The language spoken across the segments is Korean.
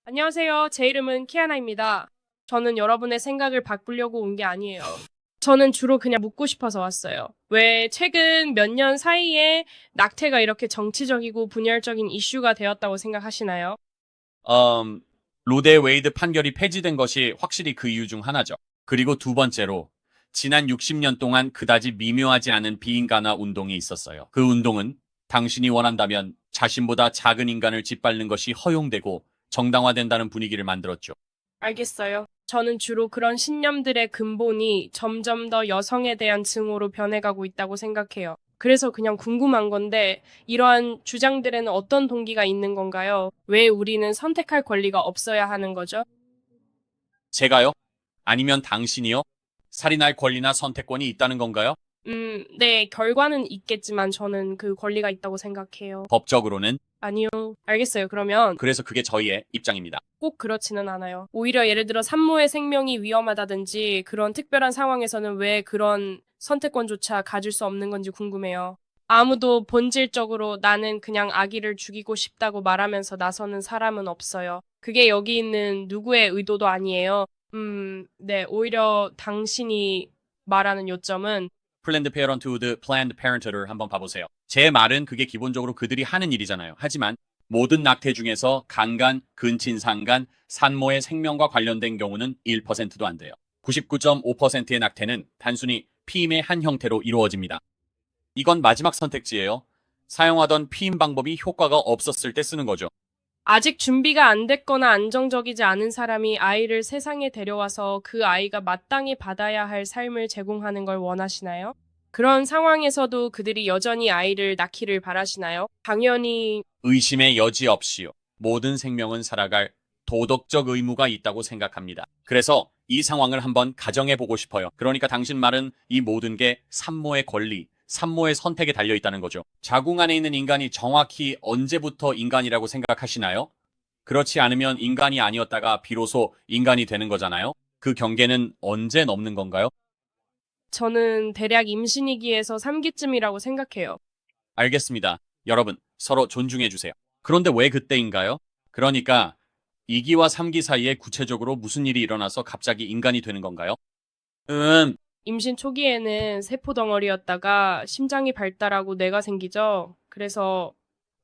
안녕하세요. 제 이름은 키아나입니다. 저는 여러분의 생각을 바꾸려고 온 게 아니에요. 저는 주로 그냥 묻고 싶어서 왔어요. 왜 최근 몇 년 사이에 낙태가 이렇게 정치적이고 분열적인 이슈가 되었다고 생각하시나요? 음, 로데 웨이드 판결이 폐지된 것이 확실히 그 이유 중 하나죠. 그리고 두 번째로 지난 60년 동안 그다지 미묘하지 않은 비인간화 운동이 있었어요. 그 운동은 당신이 원한다면 자신보다 작은 인간을 짓밟는 것이 허용되고 정당화된다는 분위기를 만들었죠. 알겠어요. 저는 주로 그런 신념들의 근본이 점점 더 여성에 대한 증오로 변해가고 있다고 생각해요. 그래서 그냥 궁금한 건데, 이러한 주장들에는 어떤 동기가 있는 건가요? 왜 우리는 선택할 권리가 없어야 하는 거죠? 제가요? 아니면 당신이요? 살인할 권리나 선택권이 있다는 건가요? 네, 결과는 있겠지만 저는 그 권리가 있다고 생각해요. 법적으로는. 아니요. 알겠어요. 그러면 그래서 그게 저희의 입장입니다. 꼭 그렇지는 않아요. 오히려 예를 들어 산모의 생명이 위험하다든지 그런 특별한 상황에서는 왜 그런 선택권조차 가질 수 없는 건지 궁금해요. 아무도 본질적으로 나는 그냥 아기를 죽이고 싶다고 말하면서 나서는 사람은 없어요. 그게 여기 있는 누구의 의도도 아니에요. 네, 오히려 당신이 말하는 요점은 플랜드 페어런트후드, 플랜드 페런트를 한번 봐보세요. 제 말은 그게 기본적으로 그들이 하는 일이잖아요. 하지만 모든 낙태 중에서 강간, 근친상간, 산모의 생명과 관련된 경우는 1%도 안 돼요. 99.5%의 낙태는 단순히 피임의 한 형태로 이루어집니다. 이건 마지막 선택지예요. 사용하던 피임 방법이 효과가 없었을 때 쓰는 거죠. 아직 준비가 안 됐거나 안정적이지 않은 사람이 아이를 세상에 데려와서 그 아이가 마땅히 받아야 할 삶을 제공하는 걸 원하시나요? 그런 상황에서도 그들이 여전히 아이를 낳기를 바라시나요? 당연히 의심의 여지 없이요. 모든 생명은 살아갈 도덕적 의무가 있다고 생각합니다. 그래서 이 상황을 한번 가정해 보고 싶어요. 그러니까 당신 말은 이 모든 게 산모의 권리, 산모의 선택에 달려 있다는 거죠. 자궁 안에 있는 인간이 정확히 언제부터 인간이라고 생각하시나요? 그렇지 않으면 인간이 아니었다가 비로소 인간이 되는 거잖아요. 그 경계는 언제 넘는 건가요? 저는 대략 임신이기에서 3기쯤이라고 생각해요. 알겠습니다. 여러분, 서로 존중해 주세요. 그런데 왜 그때인가요? 그러니까 2기와 3기 사이에 구체적으로 무슨 일이 일어나서 갑자기 인간이 되는 건가요? 임신 초기에는 세포 덩어리였다가 심장이 발달하고 뇌가 생기죠. 그래서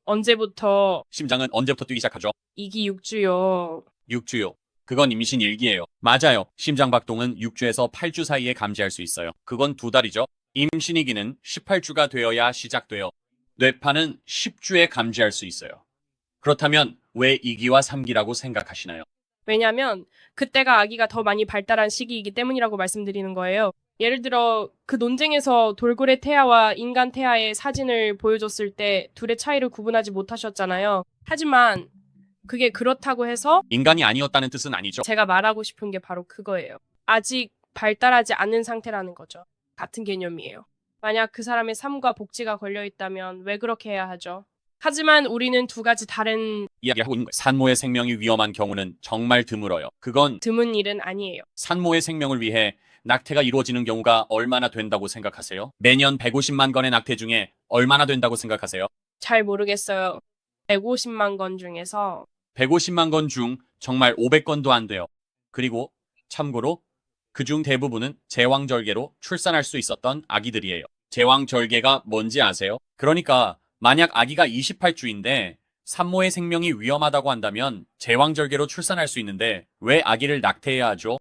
언제부터 심장은 언제부터 뛰기 시작하죠? 2기 6주요. 6주요. 그건 임신 1기예요. 맞아요. 심장 박동은 6주에서 8주 사이에 감지할 수 있어요. 그건 2달이죠. 임신 2기는 18주가 되어야 시작돼요. 뇌파는 10주에 감지할 수 있어요. 그렇다면 왜 2기와 3기라고 생각하시나요? 왜냐면 그때가 아기가 더 많이 발달한 시기이기 때문이라고 말씀드리는 거예요. 예를 들어 그 논쟁에서 돌고래 태아와 인간 태아의 사진을 보여줬을 때 둘의 차이를 구분하지 못하셨잖아요. 하지만 그게 그렇다고 해서 인간이 아니었다는 뜻은 아니죠. 제가 말하고 싶은 게 바로 그거예요. 아직 발달하지 않은 상태라는 거죠. 같은 개념이에요. 만약 그 사람의 삶과 복지가 걸려 있다면 왜 그렇게 해야 하죠? 하지만 우리는 두 가지 다른 이야기하고 있는 거예요. 산모의 생명이 위험한 경우는 정말 드물어요. 그건 드문 일은 아니에요. 산모의 생명을 위해 낙태가 이루어지는 경우가 얼마나 된다고 생각하세요? 매년 150만 건의 낙태 중에 얼마나 된다고 생각하세요? 잘 모르겠어요. 150만 건 중에서 150만 건 중 정말 500건도 안 돼요. 그리고 참고로 그중 대부분은 제왕절개로 출산할 수 있었던 아기들이에요. 제왕절개가 뭔지 아세요? 그러니까 만약 아기가 28주인데 산모의 생명이 위험하다고 한다면 제왕절개로 출산할 수 있는데 왜 아기를 낙태해야 하죠?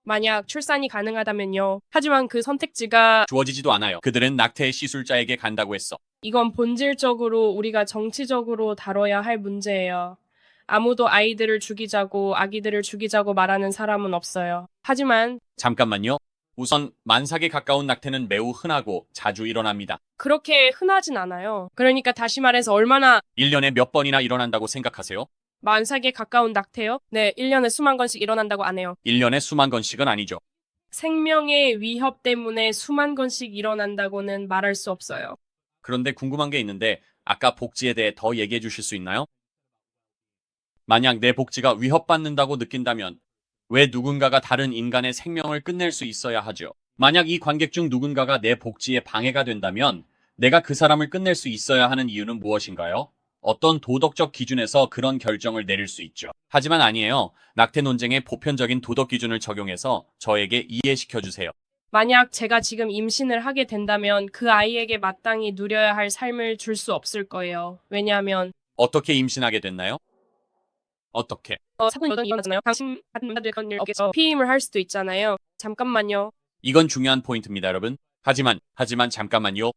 만약 출산이 가능하다면요. 하지만 그 선택지가 주어지지도 않아요. 그들은 낙태 시술자에게 간다고 했어. 이건 본질적으로 우리가 정치적으로 다뤄야 할 문제예요. 아무도 아이들을 죽이자고 아기들을 죽이자고 말하는 사람은 없어요. 하지만 잠깐만요. 우선 만삭에 가까운 낙태는 매우 흔하고 자주 일어납니다. 그렇게 흔하진 않아요. 그러니까 다시 말해서 얼마나 1년에 몇 번이나 일어난다고 생각하세요? 만삭에 가까운 낙태요? 네, 1년에 수만 건씩 일어난다고 안 해요. 1년에 수만 건씩은 아니죠. 생명의 위협 때문에 수만 건씩 일어난다고는 말할 수 없어요. 그런데 궁금한 게 있는데 아까 복지에 대해 더 얘기해 주실 수 있나요? 만약 내 복지가 위협받는다고 느낀다면 왜 누군가가 다른 인간의 생명을 끝낼 수 있어야 하죠? 만약 이 관객 중 누군가가 내 복지에 방해가 된다면 내가 그 사람을 끝낼 수 있어야 하는 이유는 무엇인가요? 어떤 도덕적 기준에서 그런 결정을 내릴 수 있죠. 하지만 아니에요. 낙태 논쟁의 보편적인 도덕 기준을 적용해서 저에게 이해시켜 주세요. 만약 제가 지금 임신을 하게 된다면 그 아이에게 마땅히 누려야 할 삶을 줄 수 없을 거예요. 왜냐하면 어떻게 임신하게 됐나요? 어떻게? 사건 여전히 일어나잖아요. 당신 같은 남자들 그런 일 없겠죠. 피임을 할 수도 있잖아요. 잠깐만요. 이건 중요한 포인트입니다, 여러분. 하지만 잠깐만요.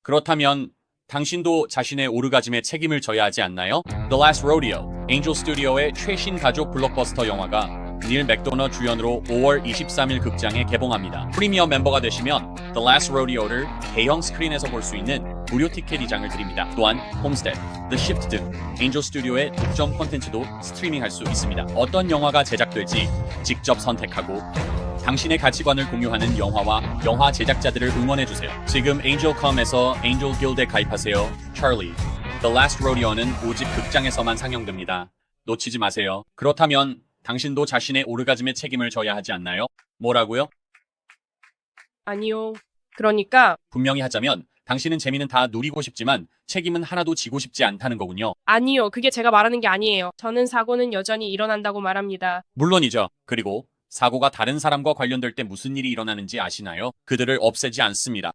그렇다면 당신도 자신의 오르가즘에 책임을 져야 하지 않나요? The Last Rodeo, 엔젤 스튜디오의 최신 가족 블록버스터 영화가 닐 맥도너 주연으로 5월 23일 극장에 개봉합니다. 프리미엄 멤버가 되시면 The Last Rodeo를 대형 스크린에서 볼 수 있는 무료 티켓 2장을 드립니다. 또한 홈스테드, The Shift 등 엔젤 스튜디오의 독점 콘텐츠도 스트리밍할 수 있습니다. 어떤 영화가 제작될지 직접 선택하고 당신의 가치관을 공유하는 영화와 영화 제작자들을 응원해주세요. 지금 엔젤컴에서 엔젤 길드에 가입하세요. Charlie, The Last Rodeo는 오직 극장에서만 상영됩니다. 놓치지 마세요. 그렇다면 당신도 자신의 오르가즘에 책임을 져야 하지 않나요? 뭐라고요? 아니요. 그러니까 분명히 하자면 당신은 재미는 다 누리고 싶지만 책임은 하나도 지고 싶지 않다는 거군요. 아니요. 그게 제가 말하는 게 아니에요. 저는 사고는 여전히 일어난다고 말합니다. 물론이죠. 그리고 사고가 다른 사람과 관련될 때 무슨 일이 일어나는지 아시나요? 그들을 없애지 않습니다.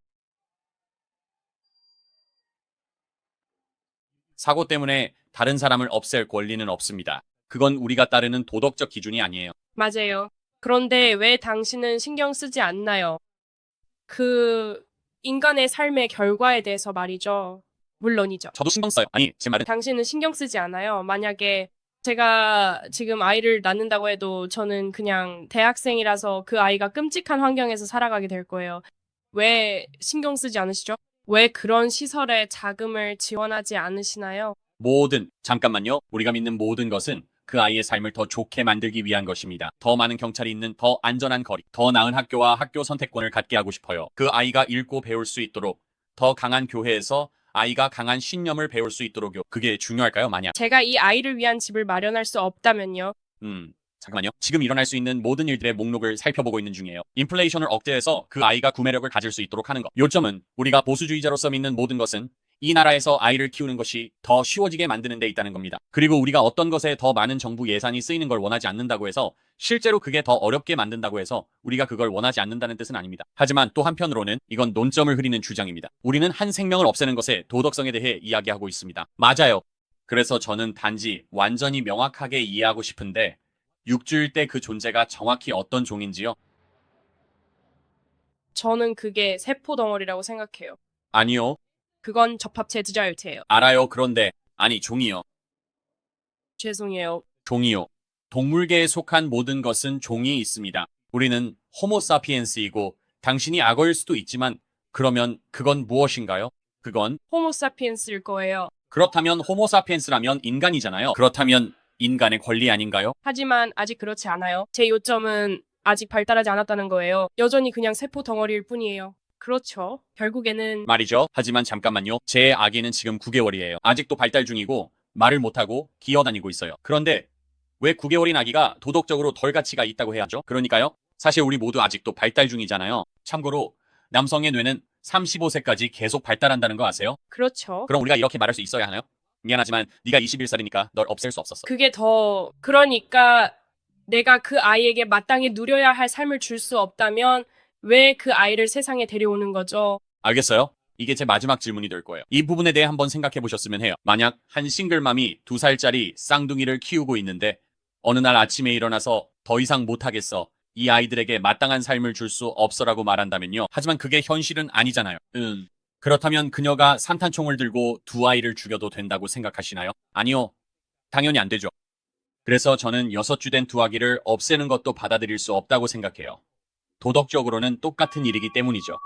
사고 때문에 다른 사람을 없앨 권리는 없습니다. 그건 우리가 따르는 도덕적 기준이 아니에요. 맞아요. 그런데 왜 당신은 신경 쓰지 않나요? 그 인간의 삶의 결과에 대해서 말이죠. 물론이죠. 저도 신경 써요. 아니, 제 말은 당신은 신경 쓰지 않아요. 만약에 제가 지금 아이를 낳는다고 해도 저는 그냥 대학생이라서 그 아이가 끔찍한 환경에서 살아가게 될 거예요. 왜 신경 쓰지 않으시죠? 왜 그런 시설에 자금을 지원하지 않으시나요? 잠깐만요. 우리가 믿는 모든 것은 그 아이의 삶을 더 좋게 만들기 위한 것입니다. 더 많은 경찰이 있는 더 안전한 거리, 더 나은 학교와 학교 선택권을 갖게 하고 싶어요. 그 아이가 읽고 배울 수 있도록 더 강한 교회에서 아이가 강한 신념을 배울 수 있도록요. 그게 중요할까요? 만약 제가 이 아이를 위한 집을 마련할 수 없다면요. 잠깐만요. 지금 일어날 수 있는 모든 일들의 목록을 살펴보고 있는 중이에요. 인플레이션을 억제해서 그 아이가 구매력을 가질 수 있도록 하는 것. 요점은 우리가 보수주의자로서 믿는 모든 것은 이 나라에서 아이를 키우는 것이 더 쉬워지게 만드는 데 있다는 겁니다. 그리고 우리가 어떤 것에 더 많은 정부 예산이 쓰이는 걸 원하지 않는다고 해서 실제로 그게 더 어렵게 만든다고 해서 우리가 그걸 원하지 않는다는 뜻은 아닙니다. 하지만 또 한편으로는 이건 논점을 흐리는 주장입니다. 우리는 한 생명을 없애는 것의 도덕성에 대해 이야기하고 있습니다. 맞아요. 그래서 저는 단지 완전히 명확하게 이해하고 싶은데 6주일 때 그 존재가 정확히 어떤 종인지요? 저는 그게 세포 덩어리라고 생각해요. 아니요. 그건 접합체 드자유체예요. 알아요. 그런데 아니 종이요. 죄송해요. 종이요. 동물계에 속한 모든 것은 종이 있습니다. 우리는 호모사피엔스이고 당신이 악어일 수도 있지만 그러면 그건 무엇인가요? 그건 호모사피엔스일 거예요. 그렇다면 호모사피엔스라면 인간이잖아요. 그렇다면 인간의 권리 아닌가요? 하지만 아직 그렇지 않아요. 제 요점은 아직 발달하지 않았다는 거예요. 여전히 그냥 세포 덩어리일 뿐이에요. 그렇죠. 결국에는 말이죠. 하지만 잠깐만요. 제 아기는 지금 9개월이에요. 아직도 발달 중이고 말을 못하고 기어다니고 있어요. 그런데 왜 9개월인 아기가 도덕적으로 덜 가치가 있다고 해야죠? 그러니까요. 사실 우리 모두 아직도 발달 중이잖아요. 참고로 남성의 뇌는 35세까지 계속 발달한다는 거 아세요? 그렇죠. 그럼 우리가 이렇게 말할 수 있어야 하나요? 미안하지만 네가 21살이니까 널 없앨 수 없었어. 그게 더 그러니까 내가 그 아이에게 마땅히 누려야 할 삶을 줄 수 없다면 왜 그 아이를 세상에 데려오는 거죠? 알겠어요? 이게 제 마지막 질문이 될 거예요. 이 부분에 대해 한번 생각해 보셨으면 해요. 만약 한 싱글맘이 2살짜리 쌍둥이를 키우고 있는데 어느 날 아침에 일어나서 더 이상 못하겠어. 이 아이들에게 마땅한 삶을 줄 수 없어라고 말한다면요. 하지만 그게 현실은 아니잖아요. 그렇다면 그녀가 산탄총을 들고 두 아이를 죽여도 된다고 생각하시나요? 아니요. 당연히 안 되죠. 그래서 저는 6주 된 두 아기를 없애는 것도 받아들일 수 없다고 생각해요. 도덕적으로는 똑같은 일이기 때문이죠.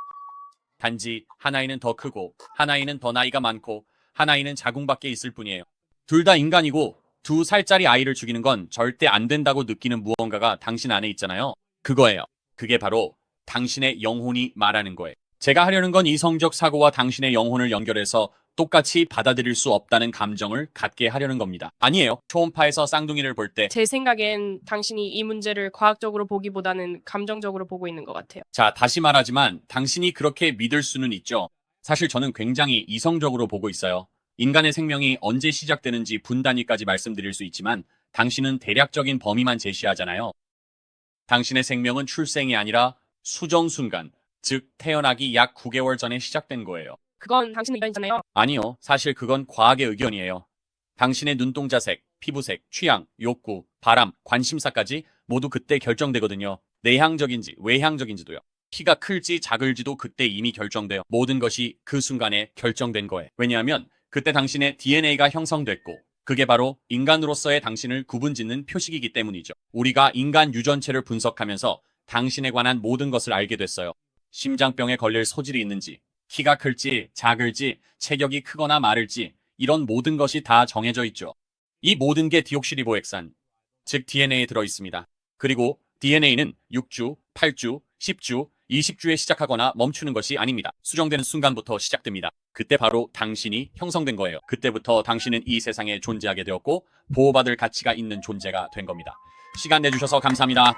단지 한 아이는 더 크고 한 아이는 더 나이가 많고 한 아이는 자궁밖에 있을 뿐이에요. 둘 다 인간이고 2살짜리 아이를 죽이는 건 절대 안 된다고 느끼는 무언가가 당신 안에 있잖아요. 그거예요. 그게 바로 당신의 영혼이 말하는 거예요. 제가 하려는 건 이성적 사고와 당신의 영혼을 연결해서 똑같이 받아들일 수 없다는 감정을 갖게 하려는 겁니다. 아니에요. 초음파에서 쌍둥이를 볼 때 제 생각엔 당신이 이 문제를 과학적으로 보기보다는 감정적으로 보고 있는 것 같아요. 자, 다시 말하지만 당신이 그렇게 믿을 수는 있죠. 사실 저는 굉장히 이성적으로 보고 있어요. 인간의 생명이 언제 시작되는지 분단위까지 말씀드릴 수 있지만 당신은 대략적인 범위만 제시하잖아요. 당신의 생명은 출생이 아니라 수정 순간, 즉 태어나기 약 9개월 전에 시작된 거예요. 그건 당신 의견이잖아요. 아니요, 사실 그건 과학의 의견이에요. 당신의 눈동자색, 피부색, 취향, 욕구, 바람, 관심사까지 모두 그때 결정되거든요. 내향적인지 외향적인지도요. 키가 클지 작을지도 그때 이미 결정돼요. 모든 것이 그 순간에 결정된 거예요. 왜냐하면 그때 당신의 DNA가 형성됐고 그게 바로 인간으로서의 당신을 구분짓는 표식이기 때문이죠. 우리가 인간 유전체를 분석하면서 당신에 관한 모든 것을 알게 됐어요. 심장병에 걸릴 소질이 있는지, 키가 클지 작을지, 체격이 크거나 마를지 이런 모든 것이 다 정해져 있죠. 이 모든 게 디옥시리보액산, 즉 DNA에 들어 있습니다. 그리고 DNA는 6주, 8주, 10주, 20주에 시작하거나 멈추는 것이 아닙니다. 수정되는 순간부터 시작됩니다. 그때 바로 당신이 형성된 거예요. 그때부터 당신은 이 세상에 존재하게 되었고 보호받을 가치가 있는 존재가 된 겁니다. 시간 내주셔서 감사합니다.